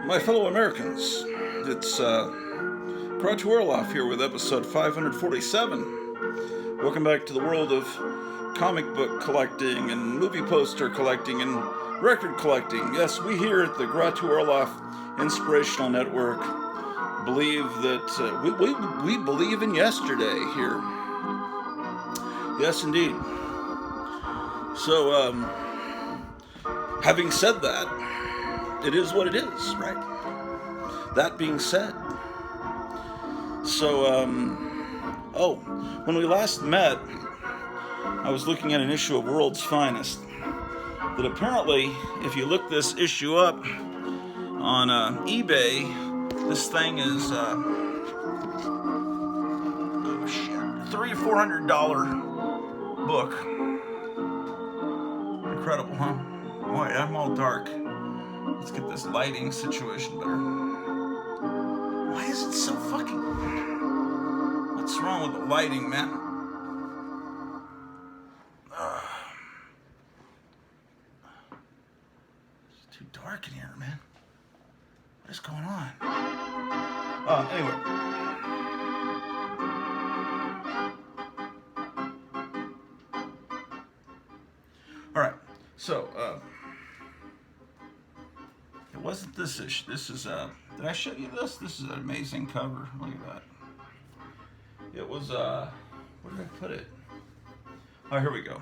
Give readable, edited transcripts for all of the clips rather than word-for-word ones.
My fellow Americans, it's Gratu Orloff here with episode 547. Welcome back to the world of comic book collecting and movie poster collecting and record collecting. Yes, we here at the Gratu Orloff Inspirational Network believe that we believe in yesterday here. Yes, indeed. So, having said that, it is what it is, right? That being said, so, when we last met, I was looking at an issue of World's Finest that apparently, if you look this issue up on eBay, this thing is $300 or $400 book. Incredible, huh? Boy, I'm all dark. Let's get this lighting situation better. Why is it so fucking... What's wrong with the lighting, man? It's too dark in here, man. What is going on? Anyway. Alright, so, it wasn't this issue. This is, did I show you this? This is an amazing cover. Look at that. It was, where did I put it? Oh, here we go.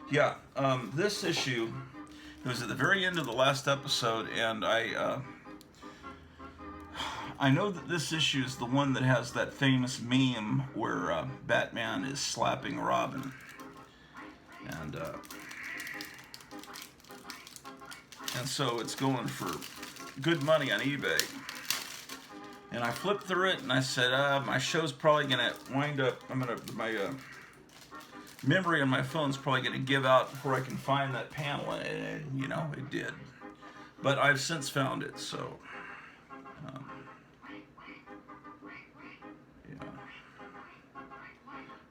Yeah, this issue, it was at the very end of the last episode, and I know that this issue is the one that has that famous meme where Batman is slapping Robin. And so it's going for good money on eBay. And I flipped through it and I said, my show's probably gonna wind up, my memory on my phone's probably gonna give out before I can find that panel. And, you know, it did. But I've since found it, so.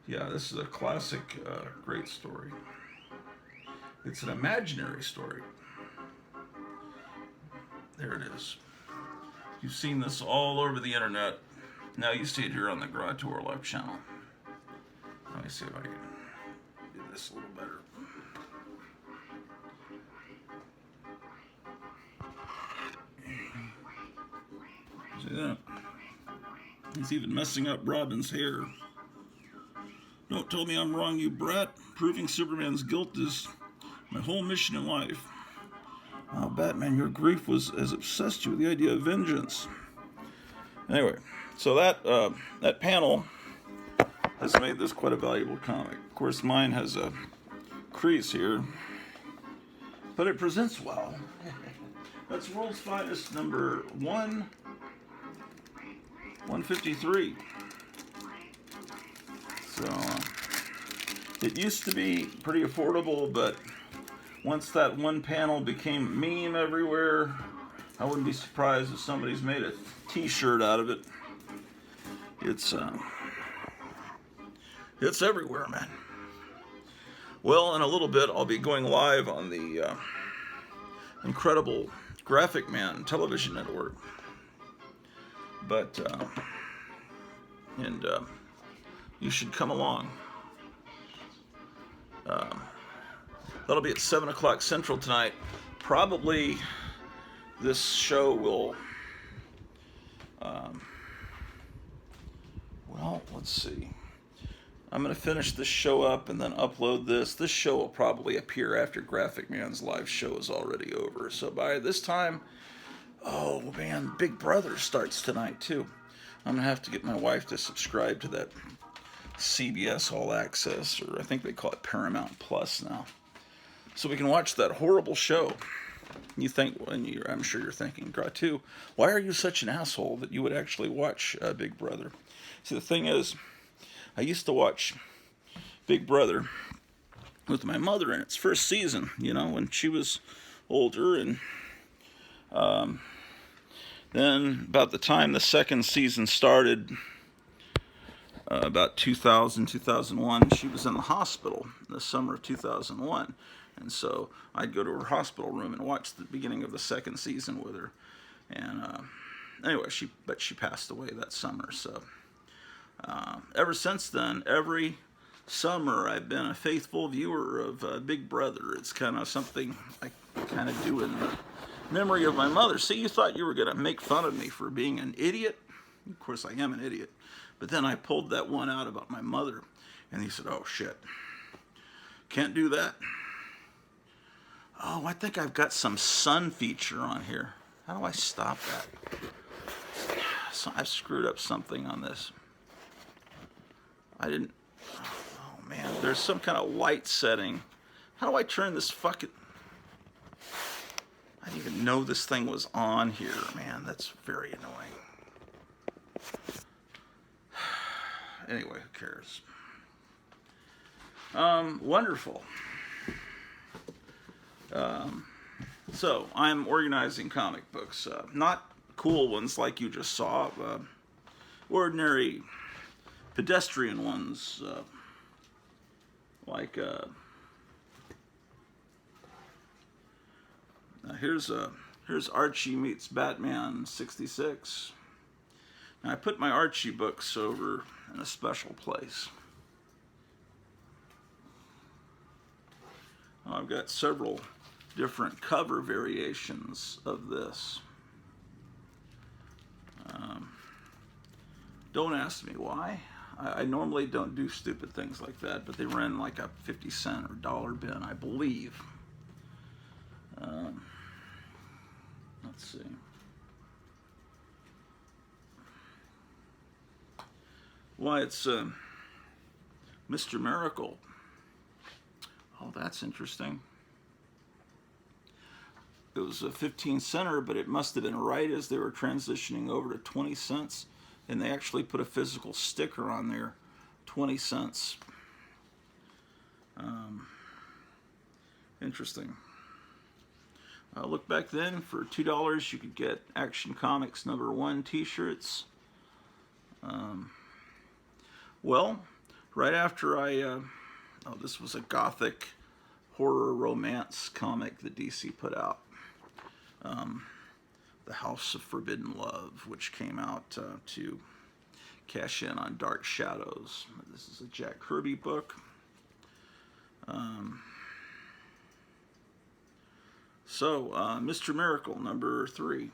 Yeah, this is a classic, great story. It's an imaginary story. There it is. You've seen this all over the internet. Now you see it here on the Gratu Orloff channel. Let me see if I can do this a little better. See that? He's even messing up Robin's hair. Don't tell me I'm wrong, you brat. Proving Superman's guilt is my whole mission in life. Wow, Batman, your grief was as obsessed you with the idea of vengeance. Anyway, so that panel has made this quite a valuable comic. Of course, mine has a crease here, but it presents well. That's World's Finest number 153. So, it used to be pretty affordable, but once that one panel became meme everywhere, I wouldn't be surprised if somebody's made a t-shirt out of it. It's everywhere, man. Well, in a little bit, I'll be going live on the incredible Graphic Man television network. But, you should come along. That'll be at 7 o'clock Central tonight. Probably this show will, well, let's see. I'm going to finish this show up and then upload this. This show will probably appear after Graphic Man's live show is already over. So by this time, oh man, Big Brother starts tonight too. I'm going to have to get my wife to subscribe to that CBS All Access, or I think they call it Paramount Plus now. So we can watch that horrible show. You think, I'm sure you're thinking, Gratu, why are you such an asshole that you would actually watch Big Brother? See, the thing is, I used to watch Big Brother with my mother in its first season, when she was older, and then about the time the second season started, about 2000, 2001, she was in the hospital in the summer of 2001. And so I'd go to her hospital room and watch the beginning of the second season with her. And anyway, she passed away that summer. So ever since then, every summer I've been a faithful viewer of Big Brother. It's kind of something I kind of do in the memory of my mother. See, you thought you were going to make fun of me for being an idiot. Of course, I am an idiot. But then I pulled that one out about my mother, and he said, "Oh shit, can't do that." Oh, I think I've got some sun feature on here. How do I stop that? So I've screwed up something on this. I didn't. Oh man, there's some kind of light setting. How do I turn this fucking? I didn't even know this thing was on here, man. That's very annoying. Anyway, who cares? Wonderful. So I'm organizing comic books, not cool ones like you just saw, ordinary pedestrian ones, like here's Archie meets Batman 66. Now I put my Archie books over in a special place. I've got several different cover variations of this. Don't ask me why. I normally don't do stupid things like that, but they ran like a 50-cent or dollar bin, I believe. Let's see. Why, it's Mr. Miracle. Oh, that's interesting. It was a 15-center, but it must have been right as they were transitioning over to 20 cents, and they actually put a physical sticker on there, 20 cents. Interesting. Look back then, for $2 you could get Action Comics #1 t-shirts. Well, right after this was a gothic horror romance comic that DC put out. The House of Forbidden Love, which came out to cash in on Dark Shadows. This is a Jack Kirby book. Mr. Miracle, #3.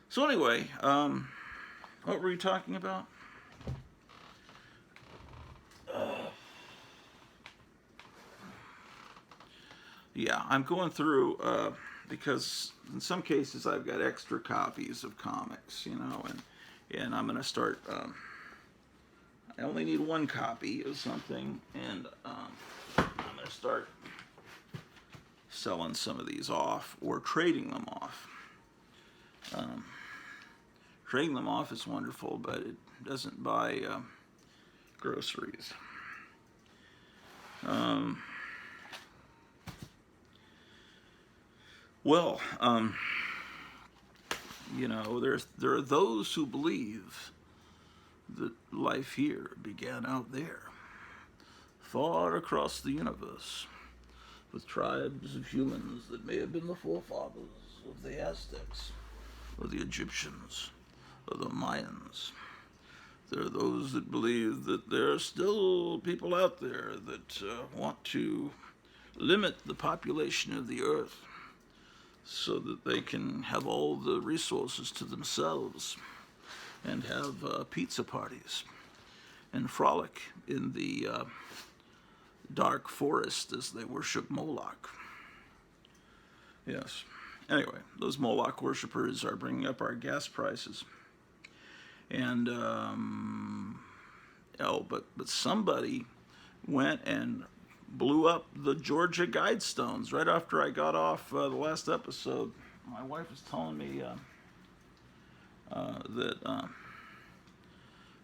So anyway, what were you talking about? Yeah, I'm going through, because in some cases I've got extra copies of comics, you know, and I'm going to start, I only need one copy of something, and I'm going to start selling some of these off or trading them off. Trading them off is wonderful, but it doesn't buy groceries. Well, you know, there are those who believe that life here began out there, far across the universe, with tribes of humans that may have been the forefathers of the Aztecs, or the Egyptians, or the Mayans. There are those that believe that there are still people out there that want to limit the population of the earth so that they can have all the resources to themselves and have pizza parties and frolic in the dark forest as they worship Moloch. Yes. Anyway, those Moloch worshippers are bringing up our gas prices. And, but somebody went and blew up the Georgia Guidestones right after I got off the last episode. My wife was telling me that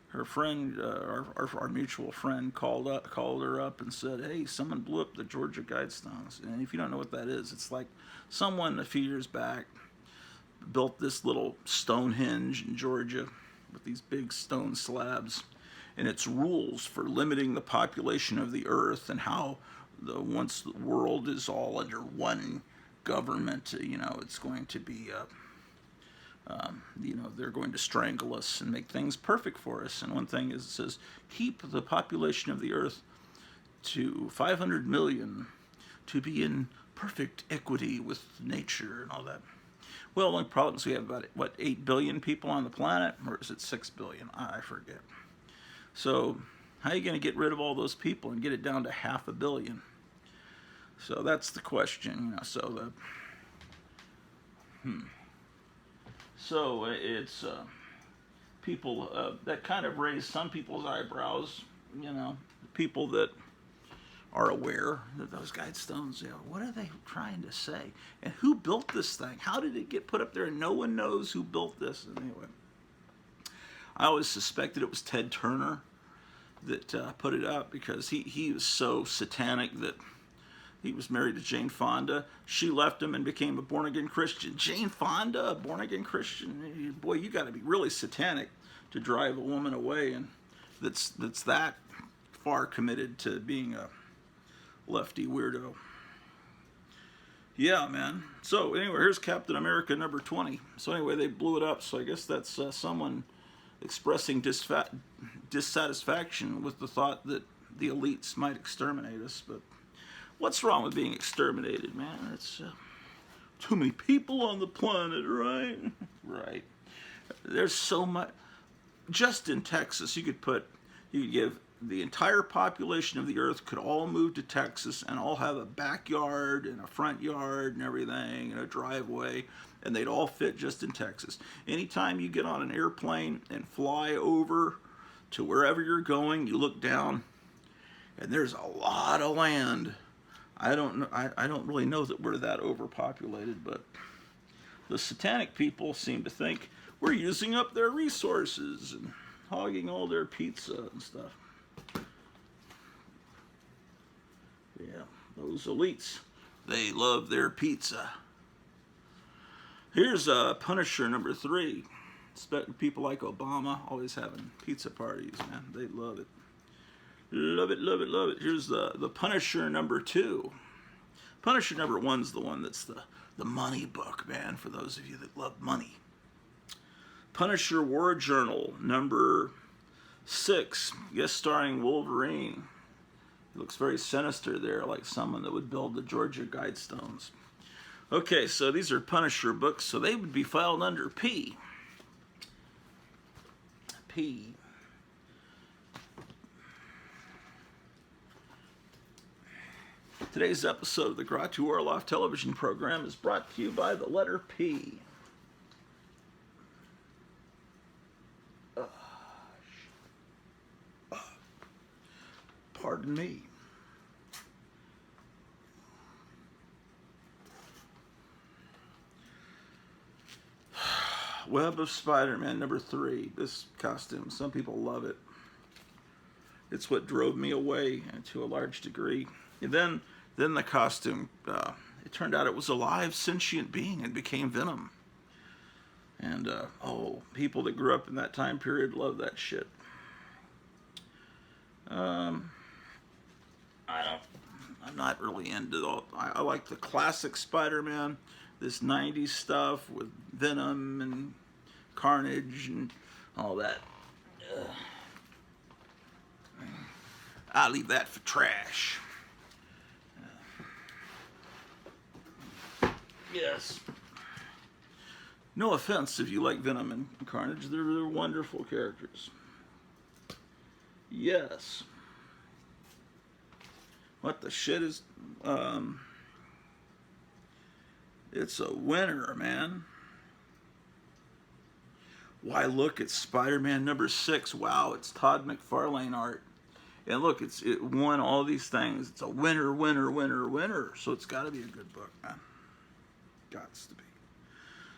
her friend, our mutual friend, called her up and said, "Hey, someone blew up the Georgia Guidestones." And if you don't know what that is, it's like someone a few years back built this little Stonehenge in Georgia with these big stone slabs, and its rules for limiting the population of the earth and how once the world is all under one government, you know, it's going to be You know, they're going to strangle us and make things perfect for us. And one thing is, it says, keep the population of the earth to 500 million to be in perfect equity with nature and all that. Well, the only problem is we have about, what, 8 billion people on the planet? Or is it 6 billion? I forget. So how are you going to get rid of all those people and get it down to 500 million? So that's the question, you know. So it's people that kind of raise some people's eyebrows, you know, people that are aware that those guidestones, you know, what are they trying to say? And who built this thing? How did it get put up there? And no one knows who built this. And anyway, I always suspected it was Ted Turner that put it up, because he was so satanic that he was married to Jane Fonda. She left him and became a born-again Christian. Jane Fonda, a born-again Christian? Boy, you got to be really satanic to drive a woman away, and that's that far committed to being a lefty weirdo. Yeah, man. So anyway, here's Captain America number 20. So anyway, they blew it up. So I guess that's someone expressing dissatisfaction with the thought that the elites might exterminate us. But what's wrong with being exterminated, man? It's too many people on the planet, right? Right. There's so much. Just in Texas, you could give the entire population of the earth could all move to Texas and all have a backyard and a front yard and everything and a driveway, and they'd all fit just in Texas. Anytime you get on an airplane and fly over to wherever you're going, you look down and there's a lot of land. I don't really know that we're that overpopulated, but the satanic people seem to think we're using up their resources and hogging all their pizza and stuff. Yeah, those elites, they love their pizza. Here's Punisher number 3. People like Obama always having pizza parties, man. They love it. Love it, love it, love it. Here's the Punisher number 2. Punisher number 1's the one that's the money book, man, for those of you that love money. Punisher War Journal number 6, guest starring Wolverine. He looks very sinister there, like someone that would build the Georgia Guidestones. Okay, so these are Punisher books, so they would be filed under P. P. Today's episode of the Gratu Orloff television program is brought to you by the letter P. Pardon me. Web of Spider-Man number 3. This costume, some people love it. It's what drove me away to a large degree. And then the costume, it turned out it was a live sentient being and became Venom. And people that grew up in that time period love that shit. I'm not really into all. I like the classic Spider-Man, this 90s stuff with Venom and Carnage and all that. I leave that for trash. Yes. No offense if you like Venom and Carnage, they're wonderful characters. Yes. What the shit is... it's a winner, man. Why, look, it's Spider-Man number 6. Wow, it's Todd McFarlane art. And look, it won all these things. It's a winner, winner, winner, winner. So it's got to be a good book, man. Gots to be.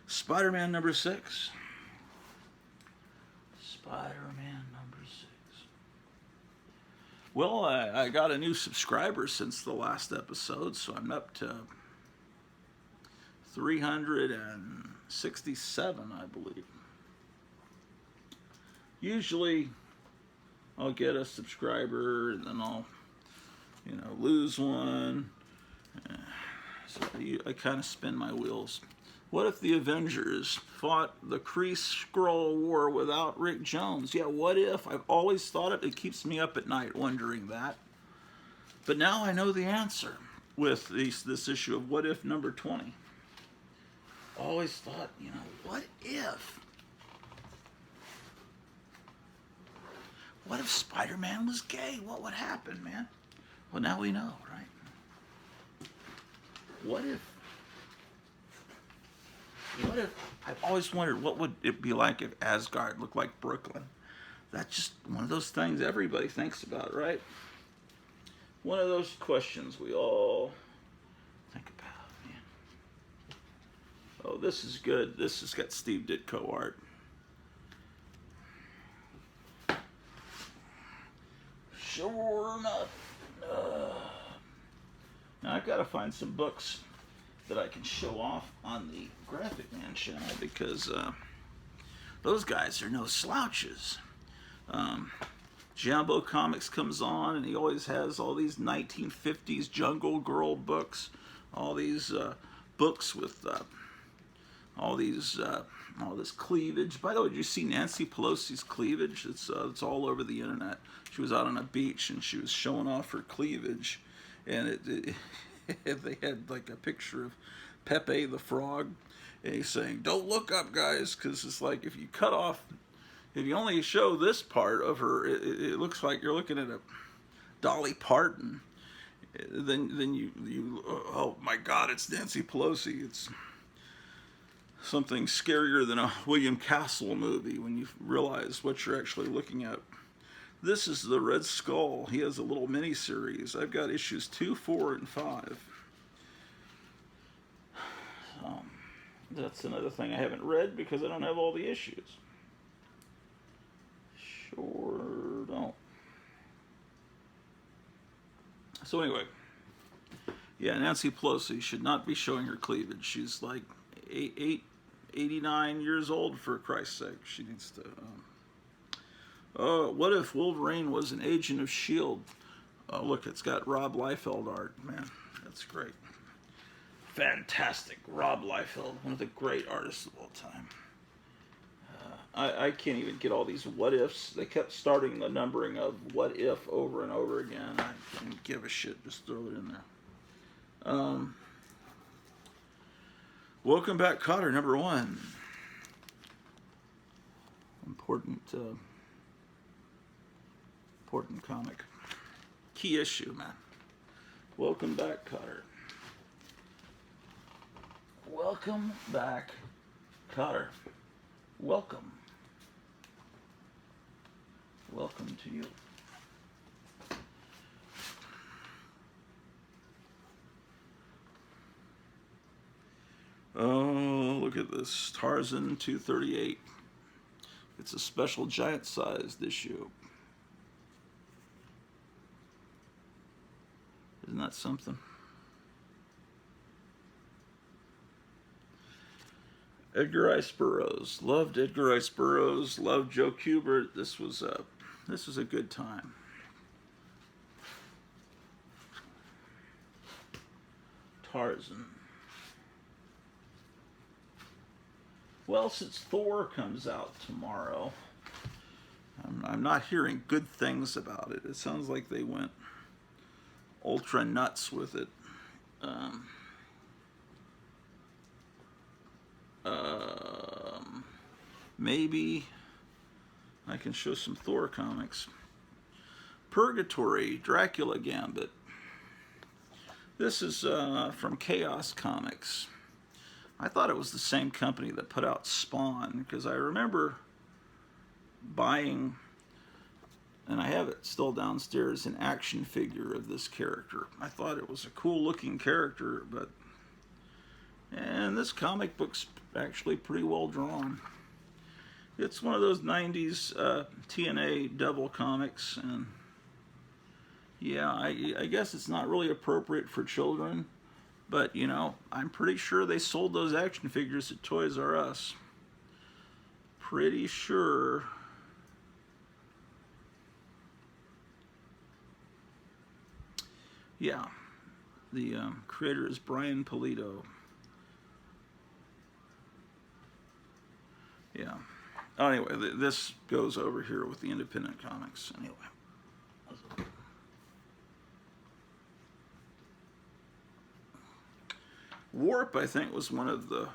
Spider-Man number 6. Spider-Man number 6. Well, I got a new subscriber since the last episode, so I'm up to 367, I believe. Usually, I'll get a subscriber, and then I'll, lose one. So I kind of spin my wheels What if the Avengers fought the Kree Skrull War without Rick Jones? Yeah, what if? I've always thought it. It keeps me up at night wondering that. But now I know the answer with this issue of What If number 20. Always thought, what if? What if Spider-Man was gay? What would happen, man? Well, now we know, right? What if? What if? I've always wondered what would it be like if Asgard looked like Brooklyn. That's just one of those things everybody thinks about, right? One of those questions we all think about, man. Oh, this is good. This has got Steve Ditko art. Sure enough. Now I've got to find some books that I can show off on the Graphic Man channel because those guys are no slouches. Jambo Comics comes on and he always has all these 1950s Jungle Girl books, all these books with all this cleavage. By the way, did you see Nancy Pelosi's cleavage? It's all over the internet. She was out on a beach and she was showing off her cleavage, and they had like a picture of Pepe the Frog, and he's saying, "Don't look up, guys," because it's like if you only show this part of her, it looks like you're looking at a Dolly Parton. Then you oh my God, it's Nancy Pelosi. It's something scarier than a William Castle movie when you realize what you're actually looking at. This is the Red Skull. He has a little mini-series. I've got issues 2, 4, and 5. That's another thing I haven't read because I don't have all the issues. Sure don't. So anyway, yeah, Nancy Pelosi should not be showing her cleavage. She's like 89 years old, for Christ's sake. She needs to... what if Wolverine was an agent of S.H.I.E.L.D.? Look, it's got Rob Liefeld art. Man, that's great. Fantastic. Rob Liefeld, one of the great artists of all time. I can't even get all these what ifs. They kept starting the numbering of what if over and over again. I didn't give a shit. Just throw it in there. Welcome Back, Kotter, number 1. Important comic. Key issue, man. Welcome Back, Kotter. Welcome back, Kotter. Welcome. Welcome to you. Oh, look at this. Tarzan 238. It's a special giant-sized issue. Isn't that something? Edgar Rice Burroughs. Loved Edgar Rice Burroughs. Loved Joe Kubert. This was a good time. Tarzan. Well, since Thor comes out tomorrow, I'm not hearing good things about it. It sounds like they went ultra nuts with it. Maybe I can show some Thor comics. Purgatory, Dracula Gambit. This is from Chaos Comics. I thought it was the same company that put out Spawn, because I remember buying, and I have it still downstairs, an action figure of this character. I thought it was a cool looking character, and this comic book's actually pretty well drawn. It's one of those 90s TNA Devil comics, and yeah, I guess it's not really appropriate for children, but I'm pretty sure they sold those action figures at Toys R Us. Pretty sure. Yeah, the creator is Brian Pulido. Yeah. Anyway, this goes over here with the independent comics. Anyway. Warp, I think, was one of the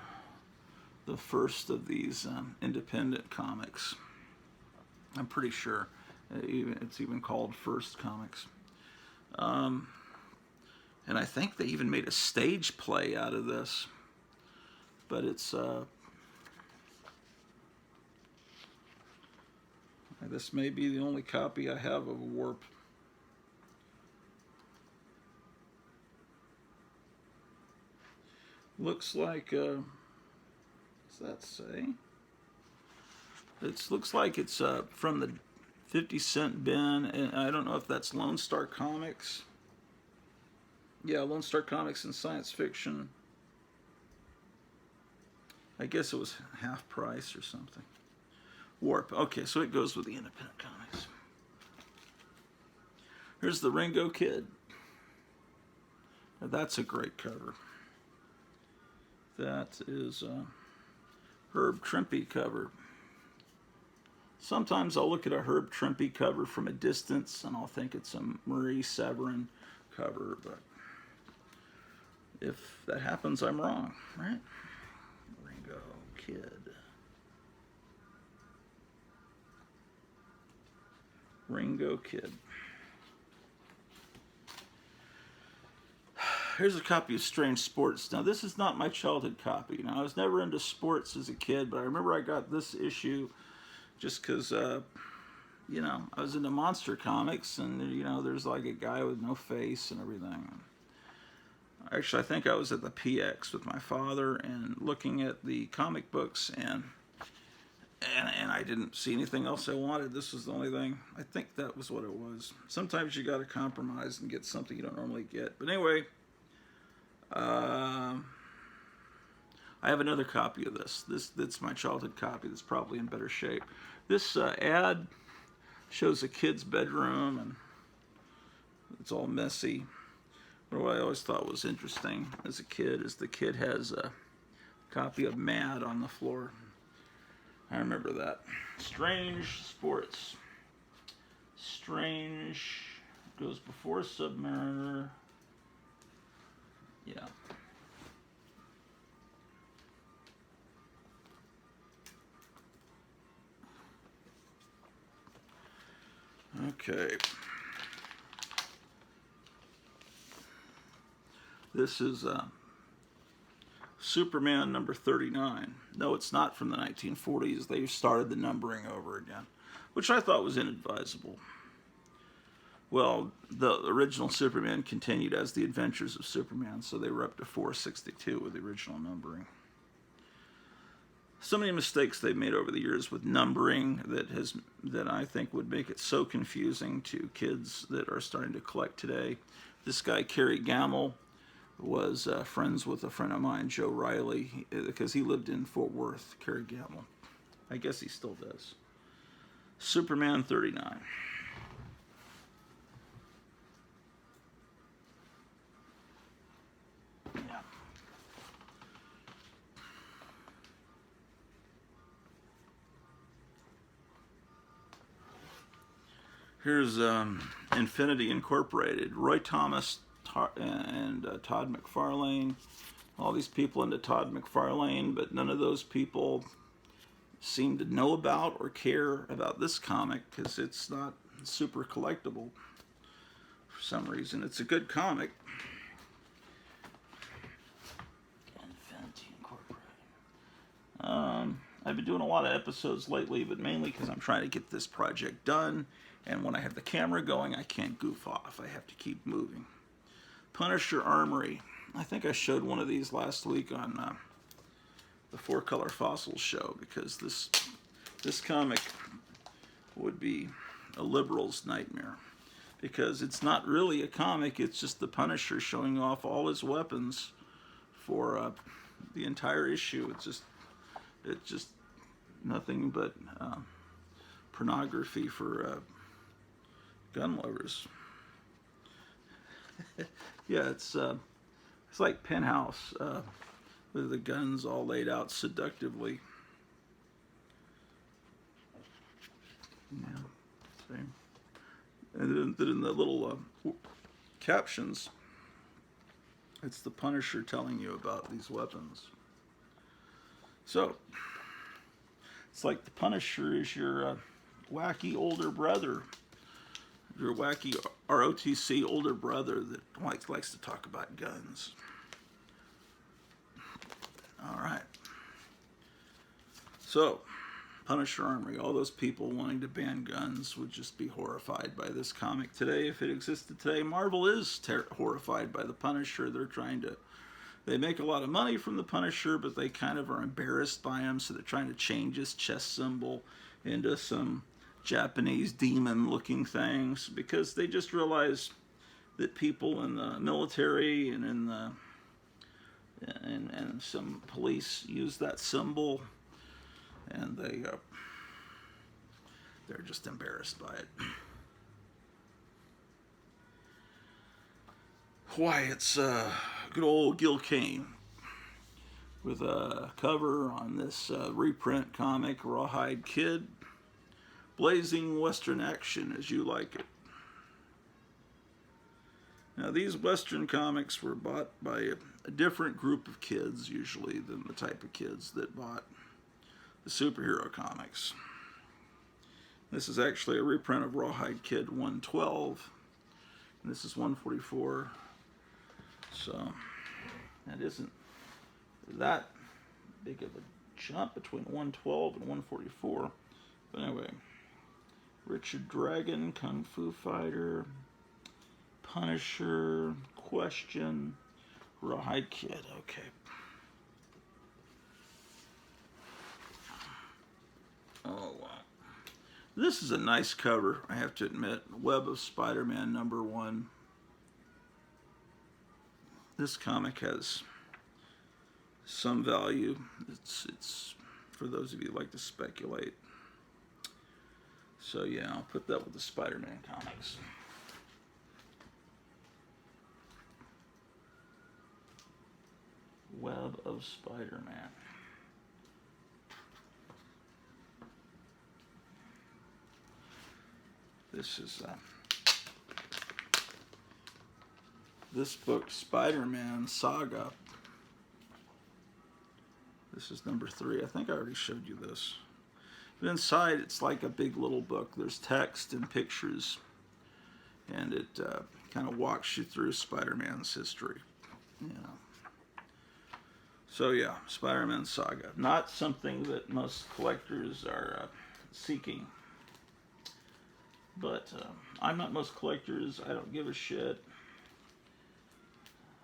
first of these independent comics. I'm pretty sure it's even called First Comics. And I think they even made a stage play out of this. But it's this may be the only copy I have of Warp. Looks like, what's that say? It looks like it's from the 50-cent bin, and I don't know if that's Lone Star Comics. Yeah, Lone Star Comics and Science Fiction. I guess it was half price or something. Warp. Okay, so it goes with the independent comics. Here's the Ringo Kid. Now that's a great cover. That is a Herb Trimpe cover. Sometimes I'll look at a Herb Trimpe cover from a distance and I'll think it's a Marie Severin cover, but if that happens, I'm wrong, right? Ringo Kid. Ringo Kid. Here's a copy of Strange Sports. Now, this is not my childhood copy. Now, I was never into sports as a kid, but I remember I got this issue just because, you know, I was into monster comics, and, you know, there's like a guy with no face and everything. Actually, I think I was at the PX with my father and looking at the comic books, and I didn't see anything else I wanted. This was the only thing. I think that was what it was. Sometimes you got to compromise and get something you don't normally get. But anyway, I have another copy of this. That's my childhood copy. That's probably in better shape. This ad shows a kid's bedroom, and it's all messy. But what I always thought was interesting as a kid is the kid has a copy of Mad on the floor. I remember that. Strange Sports. Strange goes before Submariner. Yeah. Okay. This is Superman number 39. No, it's not from the 1940s. They started the numbering over again, which I thought was inadvisable. Well, the original Superman continued as the Adventures of Superman, so they were up to 462 with the original numbering. So many mistakes they've made over the years with numbering that I think would make it so confusing to kids that are starting to collect today. This guy, Kerry Gamble, was friends with a friend of mine, Joe Riley, because he lived in Fort Worth, Kerry Gamble. I guess he still does. Superman 39. Yeah. Here's Infinity Incorporated. Roy Thomas and Todd McFarlane. All these people into Todd McFarlane, but none of those people seem to know about or care about this comic because it's not super collectible for some reason. It's a good comic. Infinity Incorporated. I've been doing a lot of episodes lately, but mainly because I'm trying to get this project done. And when I have the camera going, I can't goof off. I have to keep moving. Punisher Armory. I think I showed one of these last week on the Four Color Fossils show, because this comic would be a liberal's nightmare, because it's not really a comic. It's just the Punisher showing off all his weapons for the entire issue. It's just nothing but pornography for gun lovers. Yeah, it's like Penthouse with the guns all laid out seductively. And then in the little captions, it's the Punisher telling you about these weapons. So, it's like the Punisher is your wacky older brother, your wacky ROTC older brother that likes to talk about guns. All right. So, Punisher Armory, all those people wanting to ban guns would just be horrified by this comic today if it existed today. Marvel is horrified by the Punisher. They make a lot of money from the Punisher, but they kind of are embarrassed by him, so they're trying to change his chest symbol into some Japanese demon-looking things because they just realize that people in the military and and some police use that symbol, and they're just embarrassed by it. Why, it's good old Gil Kane with a cover on this reprint comic, Rawhide Kid, blazing Western action as you like it. Now, these Western comics were bought by a different group of kids, usually, than the type of kids that bought the superhero comics. This is actually a reprint of Rawhide Kid 112, and this is 144. So, that isn't that big of a jump between 112 and 144. But anyway, Richard Dragon, Kung Fu Fighter, Punisher, Question, Rawhide Kid. Okay. Oh, wow. This is a nice cover, I have to admit. Web of Spider-Man #1. This comic has some value. It's for those of you who like to speculate. So yeah, I'll put that with the Spider-Man comics. Web of Spider-Man. This is this book, Spider-Man Saga. This is #3. I think I already showed you this. But inside, it's like a big little book. There's text and pictures, and it kind of walks you through Spider-Man's history. You know. So yeah, Spider-Man Saga. Not something that most collectors are seeking. But I'm not most collectors. I don't give a shit.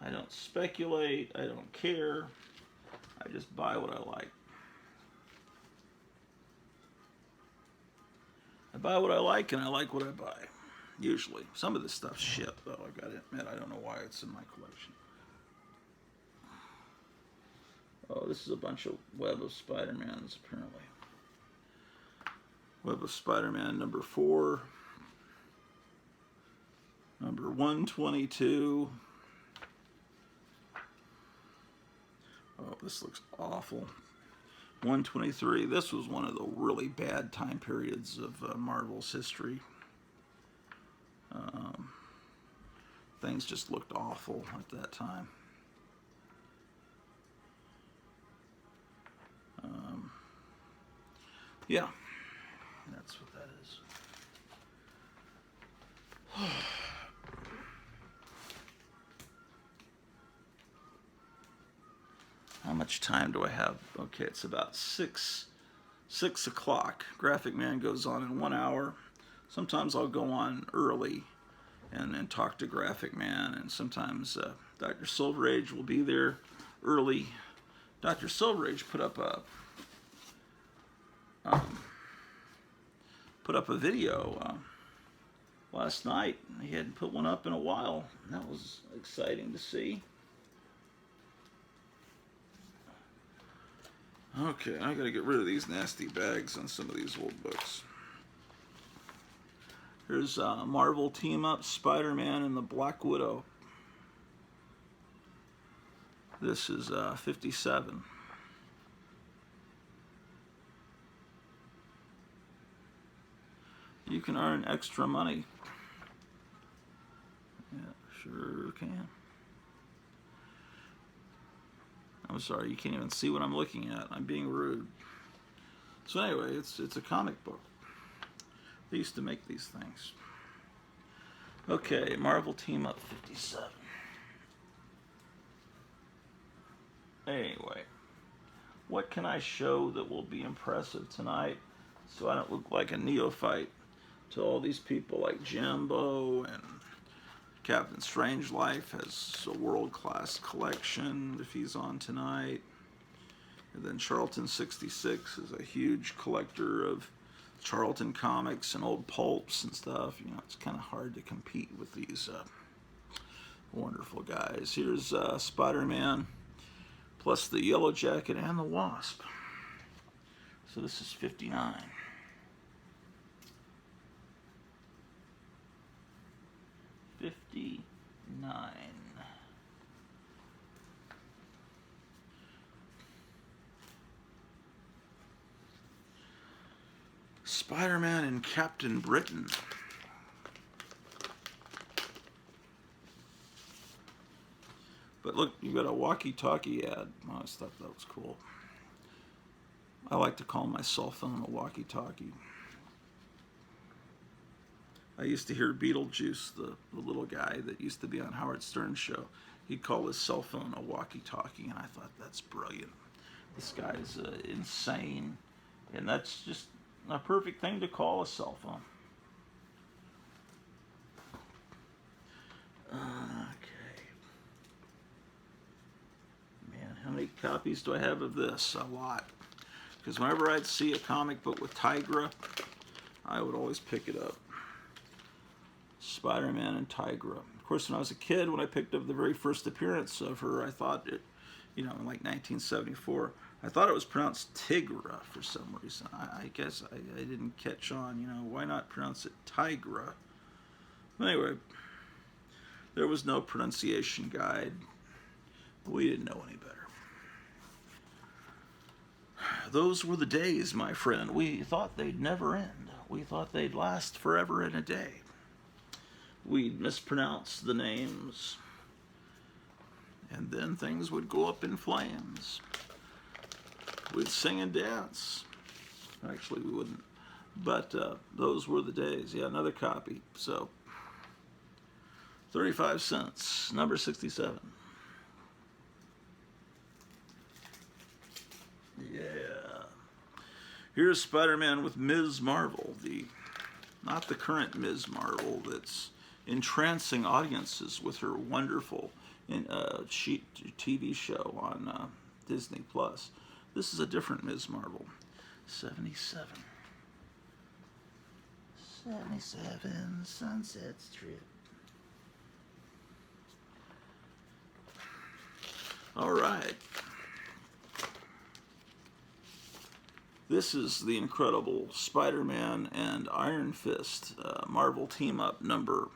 I don't speculate. I don't care. I just buy what I like. I buy what I like, and I like what I buy. Usually. Some of this stuff's shit, though. I gotta admit, I don't know why it's in my collection. Oh, this is a bunch of Web of Spider-Mans, apparently. Web of Spider-Man #4. #122. Oh, this looks awful. 123. This was one of the really bad time periods of Marvel's history. Things just looked awful at that time. Yeah, that's what that is. How much time do I have? Okay, it's about 6 o'clock. Graphic Man goes on in 1 hour. Sometimes I'll go on early and talk to Graphic Man, and sometimes Dr. Silver Age will be there early. Dr. Silver Age put up a video last night. He hadn't put one up in a while. That was exciting to see. Okay, I gotta get rid of these nasty bags on some of these old books. Here's Marvel Team Up, Spider-Man and the Black Widow. This is 57. You can earn extra money Sure can. I'm sorry, you can't even see what I'm looking at. I'm being rude. So anyway, it's a comic book. They used to make these things. Okay, Marvel Team Up 57. Anyway, what can I show that will be impressive tonight so I don't look like a neophyte to all these people like Jimbo, and Captain Strangelove has a world-class collection if he's on tonight. And then Charlton 66 is a huge collector of Charlton comics and old pulps and stuff. You know, it's kind of hard to compete with these wonderful guys. Here's Spider-Man plus the Yellow Jacket and the Wasp. So this is 59. Spider-Man and Captain Britain. But look, you got a walkie-talkie ad. I always thought that was cool. I like to call my cell phone a walkie-talkie. I used to hear Beetlejuice, the little guy that used to be on Howard Stern's show. He'd call his cell phone a walkie-talkie, and I thought, that's brilliant. This guy's insane, and that's just a perfect thing to call a cell phone. Okay. Man, how many copies do I have of this? A lot. Because whenever I'd see a comic book with Tigra, I would always pick it up. Spider-Man and Tigra. Of course, when I was a kid, when I picked up the very first appearance of her, I thought it, you know, in like 1974, I thought it was pronounced Tigra for some reason. I guess I didn't catch on, you know, why not pronounce it Tigra? Anyway, there was no pronunciation guide. We didn't know any better. Those were the days, my friend. We thought they'd never end. We thought they'd last forever and a day. We'd mispronounce the names, and then things would go up in flames. We'd sing and dance. Actually, we wouldn't. But those were the days. Yeah, another copy. So, 35 cents, number 67. Yeah. Here's Spider-Man with Ms. Marvel, not the current Ms. Marvel that's entrancing audiences with her wonderful TV show on Disney Plus. This is a different Ms. Marvel. 77. 77 Sunset Strip. All right. This is the incredible Spider-Man and Iron Fist Marvel Team-Up number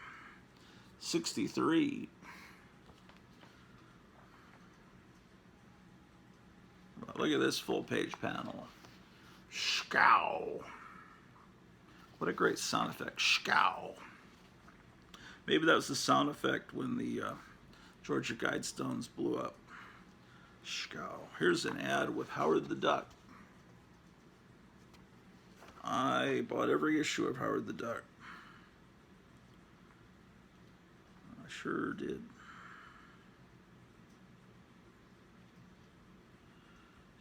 63. Look at this full-page panel. Scow. What a great sound effect. Scow. Maybe that was the sound effect when the Georgia Guidestones blew up. Scow. Here's an ad with Howard the Duck. I bought every issue of Howard the Duck. I sure did.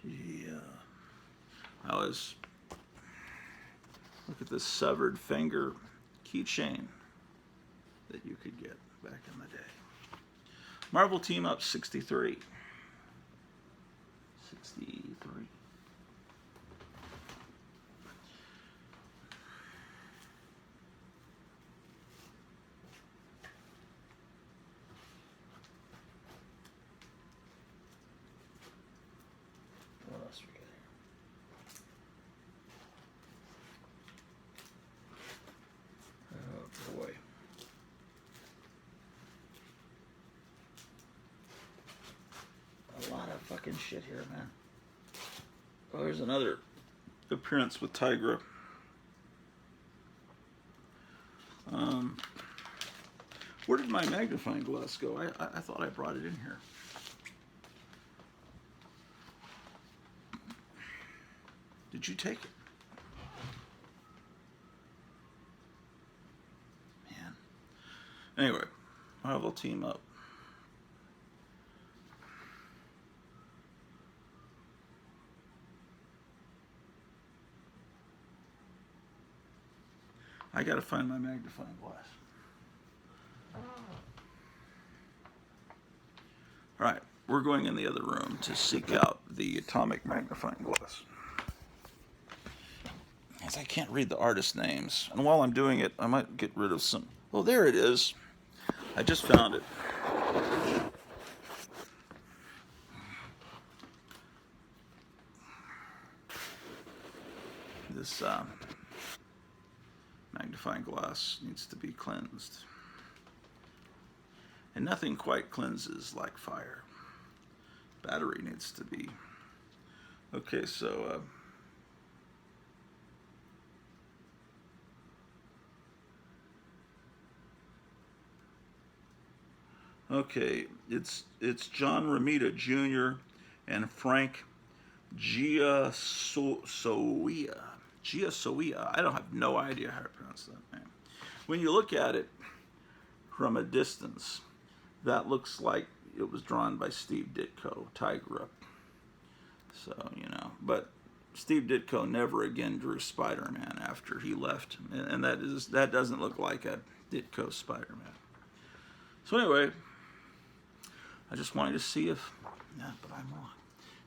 Yeah. Look at this severed finger keychain that you could get back in the day. Marvel Team Up 63. 63. What else we got here? Oh boy. A lot of fucking shit here, man. Oh, there's another appearance with Tigra. Where did my magnifying glass go? I thought I brought it in here. Did you take it? Man. Anyway, Marvel team up. I gotta find my magnifying glass. All right, we're going in the other room to seek out the atomic magnifying glass. As I can't read the artist names, and while I'm doing it, I might get rid of some. Oh, there it is. I just found it. This magnifying glass needs to be cleansed. And nothing quite cleanses like fire. Battery needs to be. Okay, so okay, it's John Romita Jr. and Frank Giasoia. Giasoia. I don't have no idea how to pronounce that name. When you look at it from a distance, that looks like it was drawn by Steve Ditko, Tiger Up. So, you know, but Steve Ditko never again drew Spider-Man after he left, and that doesn't look like a Ditko Spider-Man. So anyway, I just wanted to see if, yeah, but I'm wrong.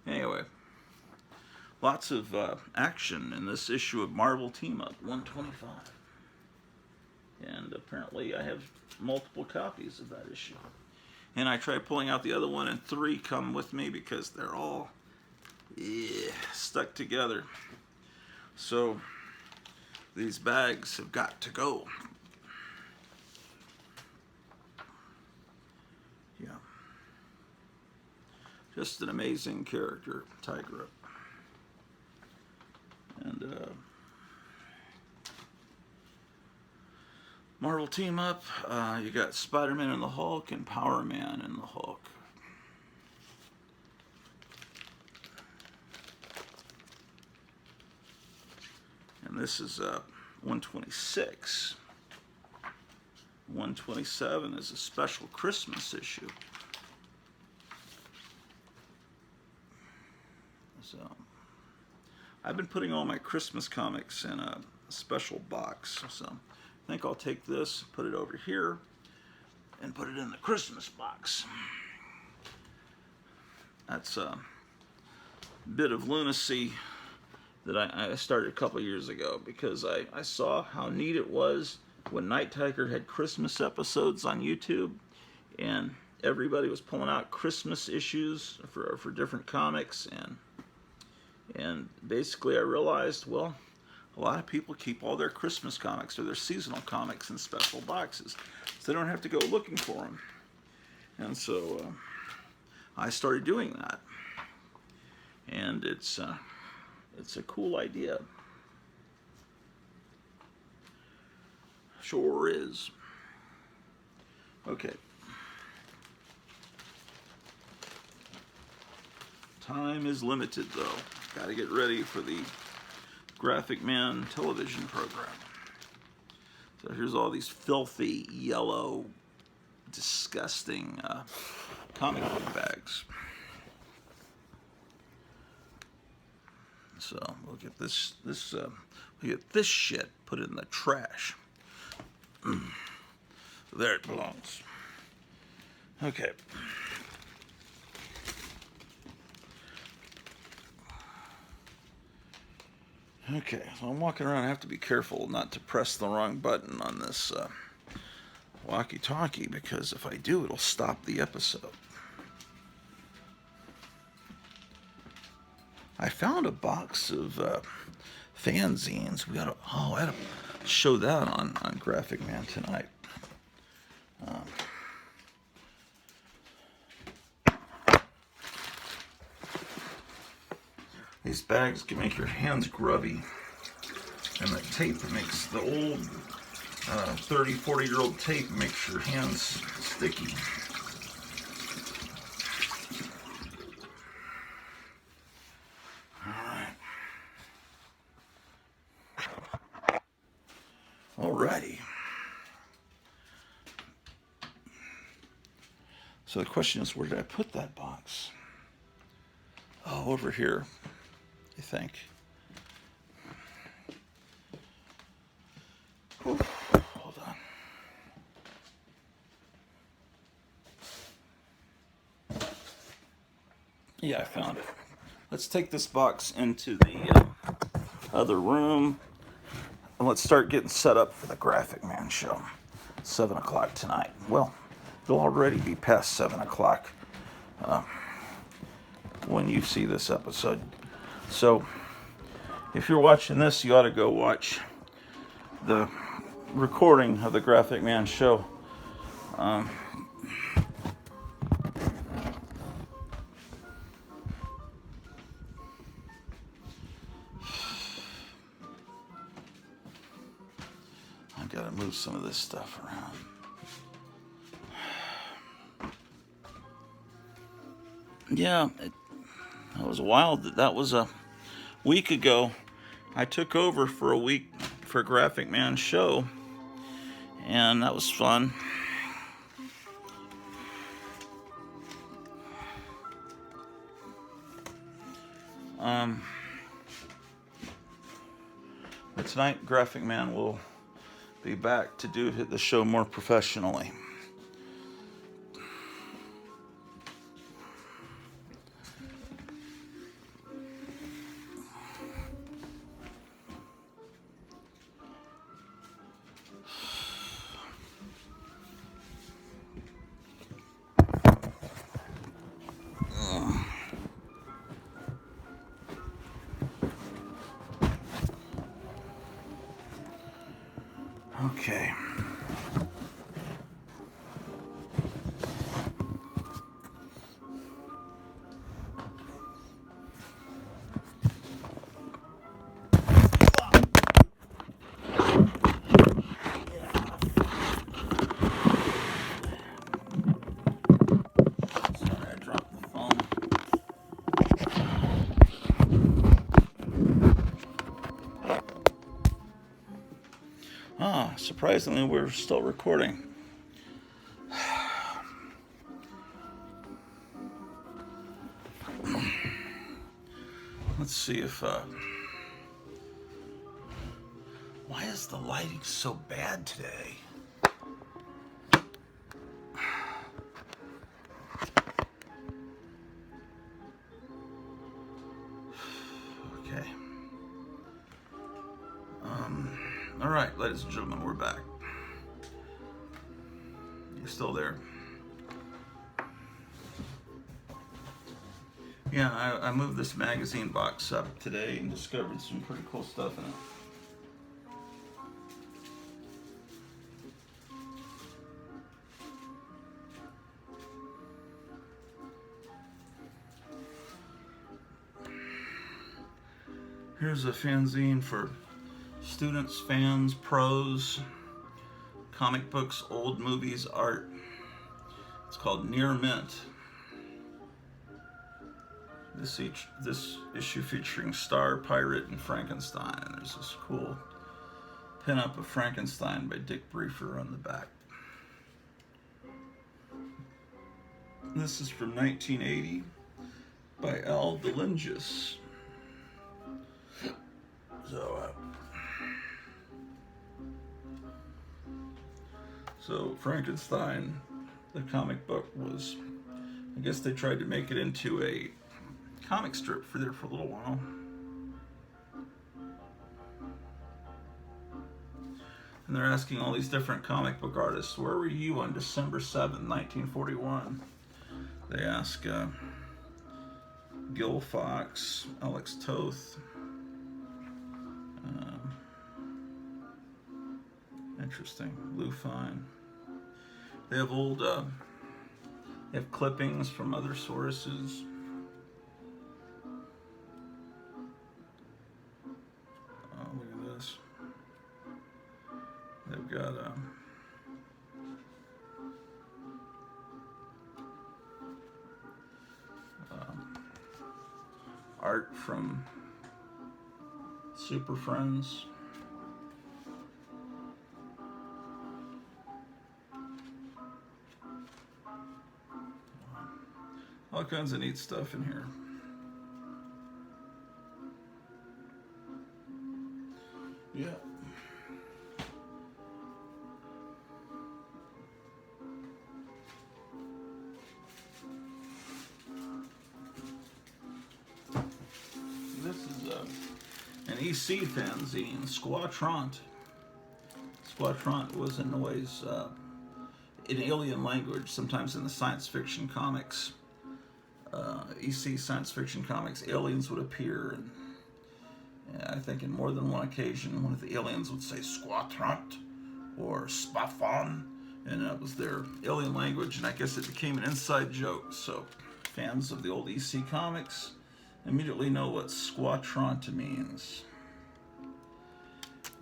Anyway, lots of action in this issue of Marvel Team Up 125. And apparently I have multiple copies of that issue. And I tried pulling out the other one, and 3 come with me because they're all stuck together. So these bags have got to go. Yeah. Just an amazing character, Tiger Up. And Marvel Team Up, you got Spider-Man and the Hulk and Power Man and the Hulk. And this is 126. 127 is a special Christmas issue. So I've been putting all my Christmas comics in a special box. So I think I'll take this, put it over here, and put it in the Christmas box. That's a bit of lunacy that I started a couple years ago, because I saw how neat it was when Night Tiger had Christmas episodes on YouTube, and everybody was pulling out Christmas issues for different comics, and basically I realized, well, a lot of people keep all their Christmas comics or their seasonal comics in special boxes, so they don't have to go looking for them. And so I started doing that, and it's a cool idea. Sure is. Okay. Time is limited, though. Got to get ready for the Graphic Man television program. So here's all these filthy, yellow, disgusting comic book bags. So we'll get we'll get this shit put in the trash. There it belongs. Okay. Okay, so I'm walking around. I have to be careful not to press the wrong button on this walkie-talkie, because if I do, it'll stop the episode. I found a box of fanzines. I had to show that on Graphic Man tonight. These bags can make your hands grubby, and the tape makes the old 30, 40-year-old tape makes your hands sticky. Alrighty. So the question is, where did I put that box? Oh, over here, I think. Oof, hold on. Yeah, I found it. Let's take this box into the other room. And let's start getting set up for the Graphic Man show. 7 o'clock tonight. Well, it'll already be past 7 o'clock when you see this episode. So, if you're watching this, you ought to go watch the recording of the Graphic Man show. I've got to move some of this stuff around. Yeah, that was wild. That was a week ago. I took over for a week for Graphic Man show, and that was fun. But tonight, Graphic Man will be back to do the show more professionally. Okay. Sorry, I dropped the phone. Surprisingly, we're still recording. Let's see if, why is the lighting so bad today? Okay. All right, ladies and gentlemen, we're back. You're still there. Yeah, I moved this magazine box up today and discovered some pretty cool stuff in it. Here's a fanzine for students, fans, pros, comic books, old movies, art. It's called Near Mint. This issue featuring Star, Pirate, and Frankenstein. And there's this cool pinup of Frankenstein by Dick Briefer on the back. This is from 1980 by Al Delingis. So Frankenstein, the comic book, was, I guess they tried to make it into a comic strip for a little while. And they're asking all these different comic book artists, where were you on December 7th, 1941? They ask Gil Fox, Alex Toth. Interesting. Lou Fine. They have old, they have clippings from other sources. Oh, look at this. They have I've got art from Super Friends. All kinds of neat stuff in here. Yeah. This is an EC fanzine, Squatrant. Squatrant was in ways in alien language, sometimes in the science fiction comics. EC science fiction comics, aliens would appear, and I think in more than one occasion, one of the aliens would say Squatrant or Spafon, and that was their alien language, and I guess it became an inside joke. So fans of the old EC comics immediately know what Squatrant means.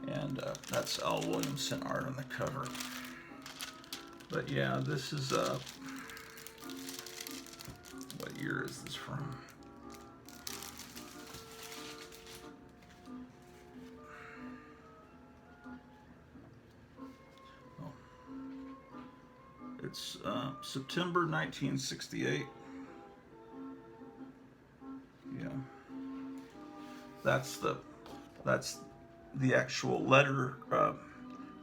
And that's Al Williamson art on the cover. But yeah, this is what year is this from? Oh. It's September 1968. Yeah. That's the actual letter.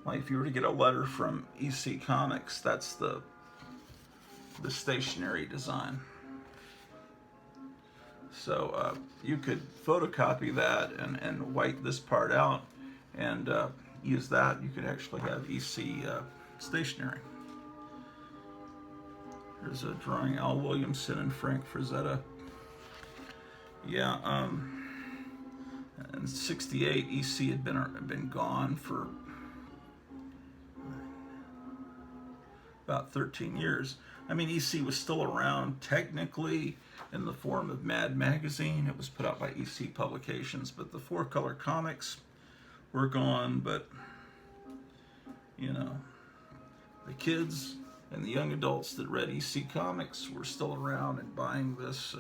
Like if you were to get a letter from EC Comics, that's the stationery design. So you could photocopy that and white this part out and use that. You could actually have EC stationery. Here's a drawing, Al Williamson and Frank Frazetta. Yeah, in '68, EC had been gone for about 13 years. I mean, EC was still around technically in the form of Mad Magazine. It was put out by EC Publications, but the four-color comics were gone. But, you know, the kids and the young adults that read EC Comics were still around and buying this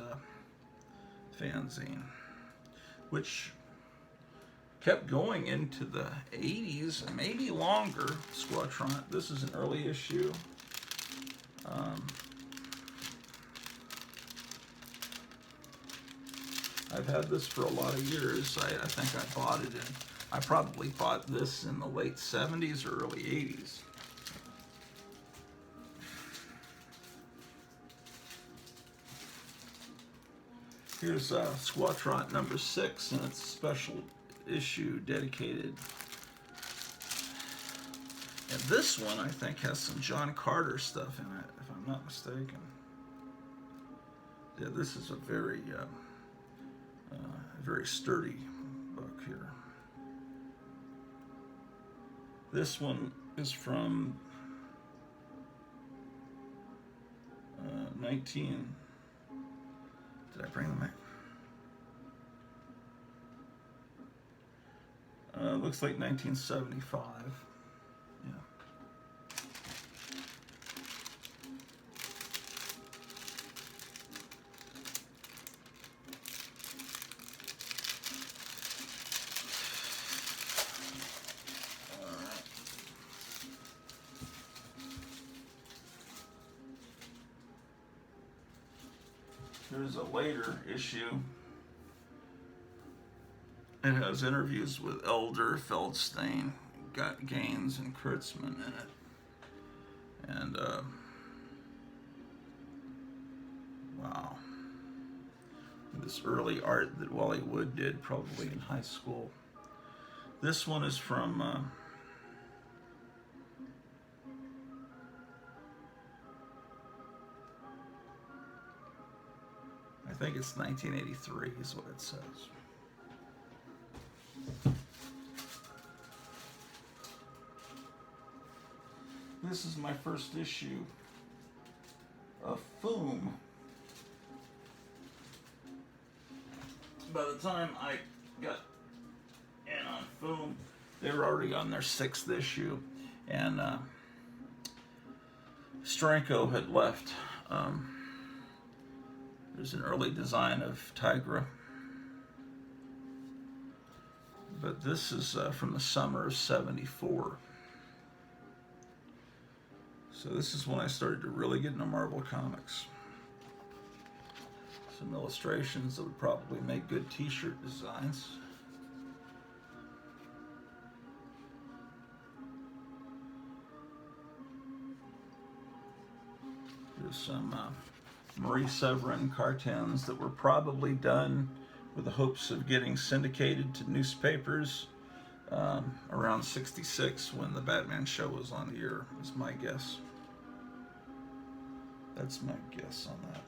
fanzine, which kept going into the 80s, maybe longer. Squatrant. This is an early issue. I've had this for a lot of years. I think I bought it I probably bought this in the late 70s or early 80s. Here's Squatrant number 6, and it's a special issue dedicated. And this one, I think, has some John Carter stuff in it, if I'm not mistaken. Yeah, this is a very sturdy book here. This one is from 19... Did I bring them back? Looks like 1975. Yeah. Here's a later issue. It has interviews with Elder, Feldstein, Gaines, and Kurtzman in it. And, wow. This early art that Wally Wood did probably in high school. This one is from I think it's 1983 is what it says. This is my first issue of Foom. By the time I got in on Foom, they were already on their 6th issue. And Steranko had left. There's an early design of Tigra. But this is from the summer of '74. So this is when I started to really get into Marvel Comics. Some illustrations that would probably make good t-shirt designs. There's some Marie Severin cartoons that were probably done with the hopes of getting syndicated to newspapers around '66 when the Batman show was on the air, is my guess. That's my guess on that.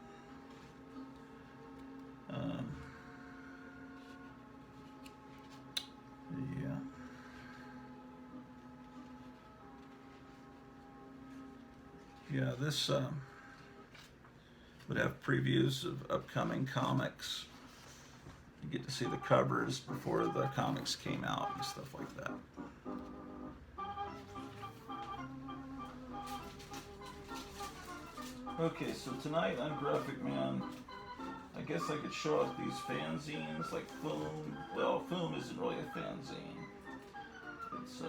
Yeah. Yeah, this would have previews of upcoming comics. You get to see the covers before the comics came out and stuff like that. Okay, so tonight on Graphic Man, I guess I could show off these fanzines like Foom. Well, Foom isn't really a fanzine. It's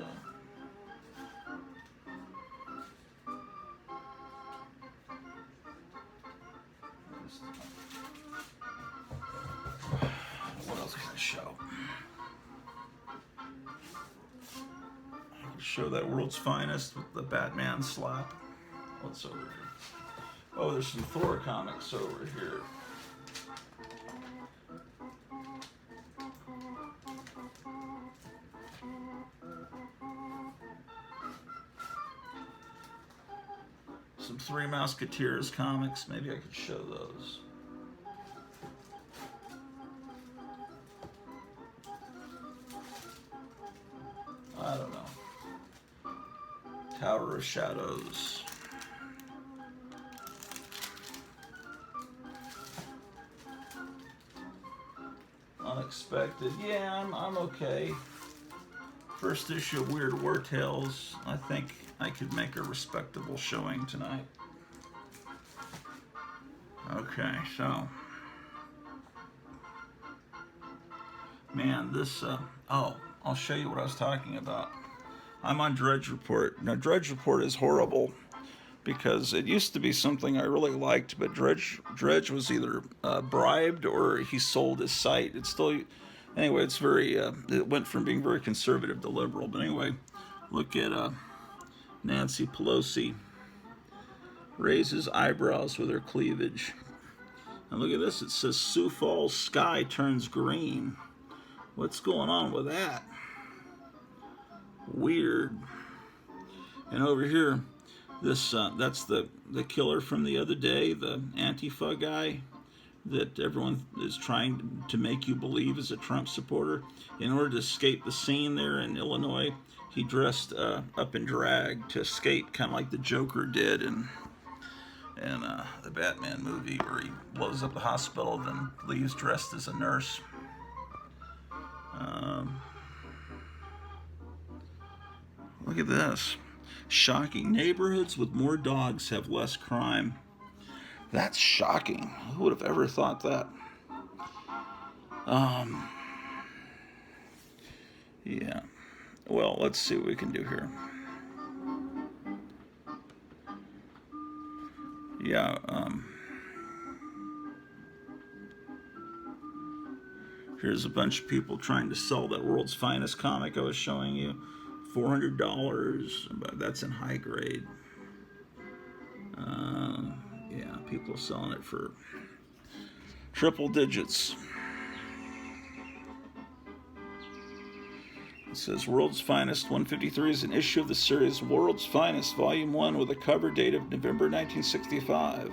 what else can I show? I can show that World's Finest with the Batman slap. What's over here? Oh, there's some Thor comics over here. Some Three Musketeers comics. Maybe I could show those. I don't know. Tower of Shadows. Unexpected. Yeah, I'm okay. First issue of Weird War Tales. I think I could make a respectable showing tonight. Okay, so. Man, this, oh, I'll show you what I was talking about. I'm on Drudge Report. Now, Drudge Report is horrible because it used to be something I really liked, but Drudge was either bribed or he sold his site. It's still, anyway, it's very, it went from being very conservative to liberal. But anyway, look at Nancy Pelosi raises eyebrows with her cleavage. And look at this, it says Sioux Falls sky turns green. What's going on with that? Weird. And over here, this that's the killer from the other day, the Antifa guy that everyone is trying to make you believe is a Trump supporter. In order to escape the scene there in Illinois, he dressed up in drag to escape, kind of like the Joker did in the Batman movie, where he blows up the hospital, then leaves dressed as a nurse. Look at this. Shocking. Neighborhoods with more dogs have less crime. That's shocking. Who would have ever thought that? Yeah. Well, let's see what we can do here. Yeah, here's a bunch of people trying to sell that World's Finest comic I was showing you. $400, but that's in high grade. Yeah, people are selling it for triple digits. It says World's Finest 153 is an issue of the series World's Finest Volume 1 with a cover date of November 1965.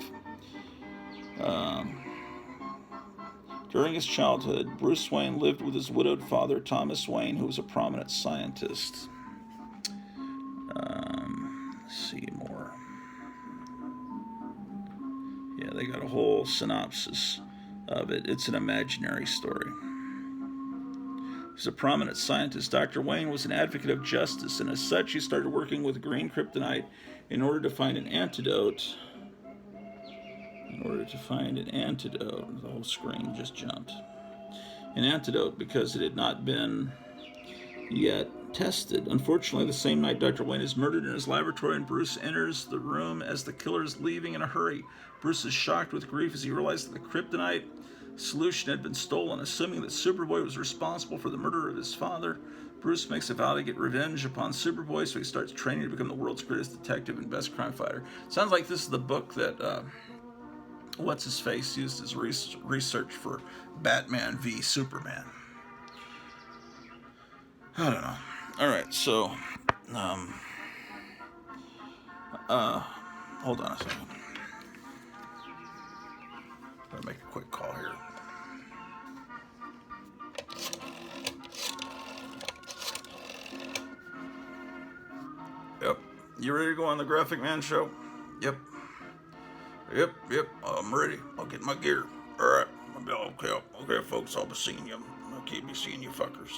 During his childhood, Bruce Wayne lived with his widowed father, Thomas Wayne, who was a prominent scientist. Let's see more. Yeah, they got a whole synopsis of it. It's an imaginary story. He's a prominent scientist. Dr. Wayne was an advocate of justice, and as such, he started working with green kryptonite in order to find an antidote. The whole screen just jumped. An antidote because it had not been yet tested. Unfortunately, the same night Dr. Wayne is murdered in his laboratory and Bruce enters the room as the killer is leaving in a hurry. Bruce is shocked with grief as he realizes that the kryptonite solution had been stolen. Assuming that Superboy was responsible for the murder of his father, Bruce makes a vow to get revenge upon Superboy, so he starts training to become the world's greatest detective and best crime fighter. Sounds like this is the book that What's-His-Face used as research for Batman v Superman. I don't know. Alright, so, hold on a second. Gotta make a quick call here. Yep. You ready to go on the Graphic Man show? Yep. I'm ready. I'll get my gear. Alright. Okay, folks, I'll be seeing you. I'll keep me seeing you fuckers.